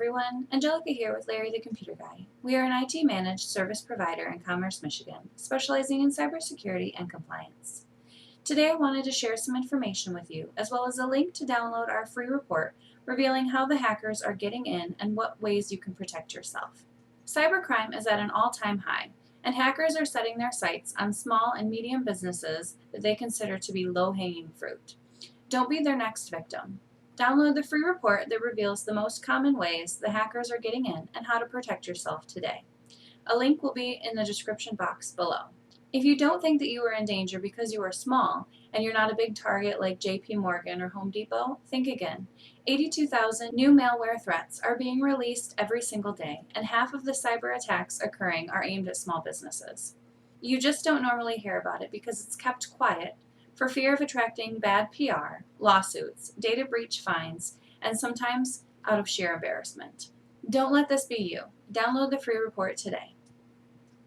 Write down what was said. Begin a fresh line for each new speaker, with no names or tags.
everyone, Angelica here with Larry the Computer Guy. We are an IT managed service provider in Commerce, Michigan, specializing in cybersecurity and compliance. Today I wanted to share some information with you, as well as a link to download our free report revealing how the hackers are getting in and what ways you can protect yourself. Cybercrime is at an all-time high, and hackers are setting their sights on small and medium businesses that they consider to be low-hanging fruit. Don't be their next victim. Download the free report that reveals the most common ways the hackers are getting in and how to protect yourself today. A link will be in the description box below. If you don't think that you are in danger because you are small and you're not a big target like JP Morgan or Home Depot, think again. 82,000 new malware threats are being released every single day, and half of the cyber attacks occurring are aimed at small businesses. You just don't normally hear about it because it's kept quiet for fear of attracting bad PR, lawsuits, data breach fines, and sometimes out of sheer embarrassment. Don't let this be you. Download the free report today.